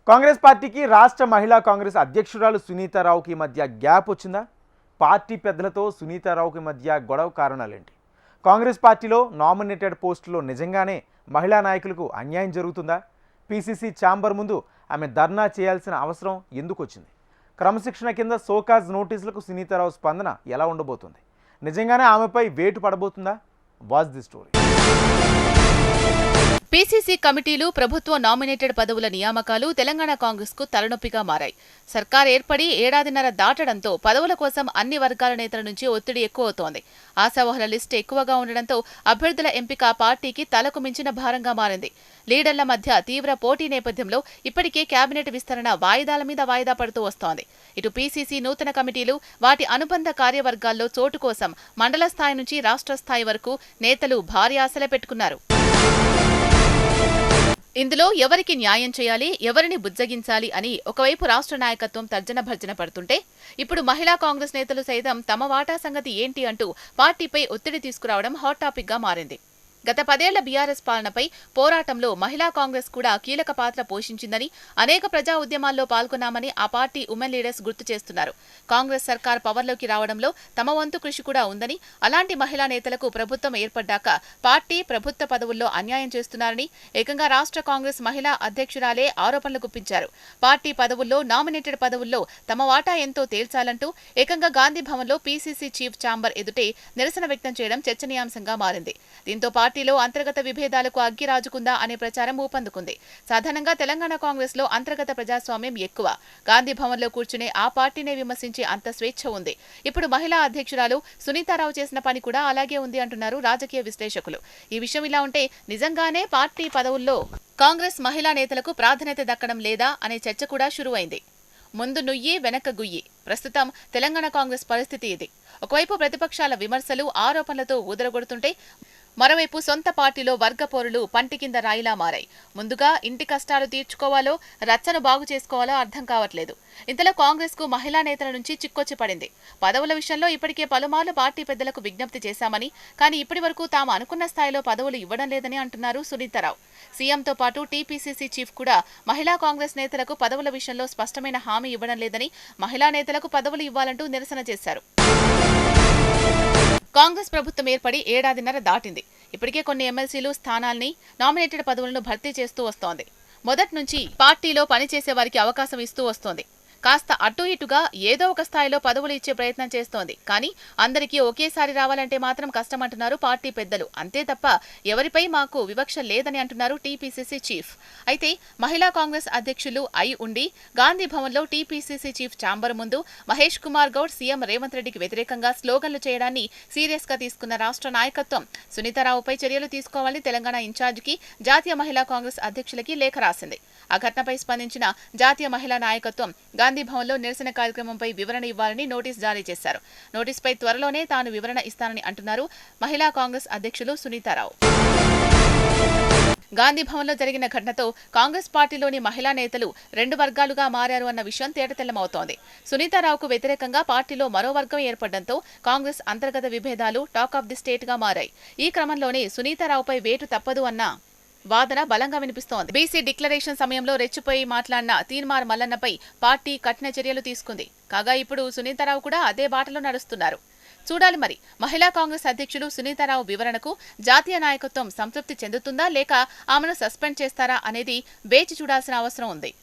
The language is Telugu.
కాంగ్రెస్ పార్టీకి రాష్ట్ర మహిళా కాంగ్రెస్ అధ్యక్షురాలు సునీతారావుకి మధ్య గ్యాప్ వచ్చిందా? పార్టీ పెద్దలతో సునీతారావుకి మధ్య గొడవ కారణాలేంటి? కాంగ్రెస్ పార్టీలో నామినేటెడ్ పోస్టులో నిజంగానే మహిళా నాయకులకు అన్యాయం జరుగుతుందా? పీసీసీ ఛాంబర్ ముందు ఆమె ధర్నా చేయాల్సిన అవసరం ఎందుకు వచ్చింది? క్రమశిక్షణ కింద సోకాజ్ నోటీసులకు సునీతారావు స్పందన ఎలా ఉండబోతుంది? నిజంగానే ఆమెపై వేటు పడబోతుందా? Watch the story. పీసీసీ కమిటీలు, ప్రభుత్వ నామినేటెడ్ పదవుల నియామకాలు తెలంగాణ కాంగ్రెస్ కు తలనొప్పిగా మారాయి. సర్కార్ ఏర్పడి ఏడాదిన్నర దాటడంతో పదవుల కోసం అన్ని వర్గాల నేతల నుంచి ఒత్తిడి ఎక్కువవుతోంది. ఆశావహుల లిస్టు ఎక్కువగా ఉండడంతో అభ్యర్థుల ఎంపిక పార్టీకి తలకు మించిన భారంగా మారింది. లీడర్ల మధ్య తీవ్ర పోటీ నేపథ్యంలో ఇప్పటికే కేబినెట్ విస్తరణ వాయిదాల మీద వాయిదా పడుతూ వస్తోంది. ఇటు పీసీసీ నూతన కమిటీలు, వాటి అనుబంధ కార్యవర్గాల్లో చోటు కోసం మండల స్థాయి నుంచి రాష్ట్ర స్థాయి వరకు నేతలు భారీ ఆశలే పెట్టుకున్నారు. ఇందులో ఎవరికి న్యాయం చేయాలి, ఎవరిని బుజ్జగించాలి అని ఒకవైపు రాష్ట్ర నాయకత్వం తర్జన భర్జన పడుతుంటే, ఇప్పుడు మహిళా కాంగ్రెస్ నేతలు సైతం తమ వాటా సంగతి ఏంటి అంటూ పార్టీపై ఒత్తిడి తీసుకురావడం హాట్ టాపిక్ గా మారింది. గత 10 ఏళ్ల బీఆర్ఎస్ పాలనపై పోరాటంలో మహిళా కాంగ్రెస్ కూడా కీలక పాత్ర పోషించిందని, అనేక ప్రజా ఉద్యమాల్లో పాల్గొన్నామని ఆ పార్టీ ఉమెన్ లీడర్స్ గుర్తు చేస్తున్నారు. కాంగ్రెస్ సర్కార్ పవర్లోకి రావడంలో తమ వంతు కృషి కూడా ఉందని, అలాంటి మహిళా నేతలకు ప్రభుత్వం ఏర్పడ్డాక పార్టీ, ప్రభుత్వ పదవుల్లో అన్యాయం చేస్తున్నారని ఏకంగా రాష్ట్ర కాంగ్రెస్ మహిళా అధ్యక్షురాలే ఆరోపణలు గుప్పించారు. పార్టీ పదవుల్లో, నామినేటెడ్ పదవుల్లో తమ వాటా ఎంతో తేల్చాలంటూ ఏకంగా గాంధీ భవన్లో పీసీసీ చీఫ్ ఛాంబర్ ఎదుటే నిరసన వ్యక్తం చేయడం చర్చనీయాంశంగా మారింది. దీంతో పార్టీలో అంతర్గత విభేదాలకు అగ్గి రాజుకుందా అనే ప్రచారం ఊపందుకుంది. సాధారణంగా తెలంగాణ కాంగ్రెస్ లో అంతర్గత ప్రజాస్వామ్యం ఎక్కువ. గాంధీ భవన్ లో కూర్చునే ఆ పార్టీనే విమర్శించే అంత స్వేచ్ఛ ఉంది. ఇప్పుడు మహిళా అధ్యక్షురాలు సునీతారావు చేసిన పని కూడా అలాగే ఉంది అంటున్నారు రాజకీయ విశ్లేషకులు. ఈ విషయం ఇలా ఉంటే నిజంగానే పార్టీ పదవుల్లో కాంగ్రెస్ మహిళా నేతలకు ప్రాధాన్యత దక్కడం లేదా అనే చర్చ కూడా షురువైంది. ముందు నుయ్యి వెనక గుయ్యి. ప్రస్తుతం తెలంగాణ కాంగ్రెస్ పరిస్థితి ఇది. ఒకవైపు ప్రతిపక్షాల విమర్శలు, ఆరోపణలతో ఊదరగొడుతుంటే, మరోవైపు సొంత పార్టీలో వర్గ పోరులు పంటి కింద రాయిలా మారాయి. ముందుగా ఇంటి కష్టాలు తీర్చుకోవాలో, రచ్చను బాగు చేసుకోవాలో అర్థం కావట్లేదు. ఇంతలో కాంగ్రెస్ కు మహిళా నేతల నుంచి చిక్కొచ్చి పడింది. పదవుల విషయంలో ఇప్పటికే పలుమార్లు పార్టీ పెద్దలకు విజ్ఞప్తి చేశామని, కానీ ఇప్పటి వరకు తాము అనుకున్న స్థాయిలో పదవులు ఇవ్వడం లేదని అంటున్నారు సునీతారావు. సీఎంతో పాటు టీపీసీసీ చీఫ్ కూడా మహిళా కాంగ్రెస్ నేతలకు పదవుల విషయంలో స్పష్టమైన హామీ ఇవ్వడం లేదని, మహిళా నేతలకు పదవులు ఇవ్వాలంటూ నిరసన చేశారు. కాంగ్రెస్ ప్రభుత్వం ఏర్పడి ఏడాదిన్నర దాటింది. ఇప్పటికే కొన్ని ఎమ్మెల్సీలు స్థానాల్ని, నామినేటెడ్ పదవులను భర్తీ చేస్తూ వస్తోంది. మొదటి నుంచి పార్టీలో పనిచేసే వారికి అవకాశం ఇస్తూ వస్తోంది. కాస్త అటు ఇటుగా ఏదో ఒక స్థాయిలో పదవులు ఇచ్చే ప్రయత్నం చేస్తోంది. కానీ అందరికీ ఒకేసారి రావాలంటే మాత్రం కష్టమంటున్నారు పార్టీ పెద్దలు. అంతే తప్ప ఎవరిపై మాకు వివక్ష లేదని అంటున్నారు టీపీసీసీ చీఫ్. అయితే మహిళా కాంగ్రెస్ అధ్యక్షులు అయి ఉండి గాంధీ భవన్లో టీపీసీసీ చీఫ్ ఛాంబర్ ముందు మహేష్ కుమార్ గౌడ్, సీఎం రేవంత్ రెడ్డికి వ్యతిరేకంగా స్లోగన్లు చేయడాన్ని సీరియస్ గా తీసుకున్న రాష్ట్ర నాయకత్వం సునీతారావుపై చర్యలు తీసుకోవాలని తెలంగాణ ఇన్ఛార్జికి, జాతీయ మహిళా కాంగ్రెస్ అధ్యక్షులకి లేఖ రాసింది. ఆ ఘటనపై స్పందించిన జాతీయ మహిళా నాయకత్వం గాంధీ భవన్లో నిరసన కార్యక్రమంపై వివరణ ఇవ్వాలని నోటీస్ జారీ చేశారు. నోటీసుపై త్వరలోనే తాను వివరణ ఇస్తానని అంటున్నారు మహిళా కాంగ్రెస్ అధ్యక్షులు సునీతారావు. గాంధీ భవన్లో జరిగిన ఘటనతో కాంగ్రెస్ పార్టీలోని మహిళా నేతలు 2 వర్గాలుగా మారారు అన్న విషయం తేటతెల్లమవుతోంది. సునీతారావుకు వ్యతిరేకంగా పార్టీలో మరో వర్గం ఏర్పడడంతో కాంగ్రెస్ అంతర్గత విభేదాలు టాక్ ఆఫ్ ది స్టేట్ గా మారాయి. ఈ క్రమంలోనే సునీతారావుపై వేటు తప్పదు అన్న వాదన బలంగా వినిపిస్తోంది. బీసీ డిక్లరేషన్ సమయంలో రెచ్చిపోయి మాట్లాడిన తీన్మార్ మల్లన్నపై పార్టీ కఠిన చర్యలు తీసుకుంది. కాగా ఇప్పుడు సునీతారావు కూడా అదే బాటలో నడుస్తున్నారు. చూడాలి మరి మహిళా కాంగ్రెస్ అధ్యక్షులు సునీతారావు వివరణకు జాతీయ నాయకత్వం సంతృప్తి చెందుతుందా, లేక ఆమెను సస్పెండ్ చేస్తారా అనేది వేచి చూడాల్సిన అవసరం ఉంది.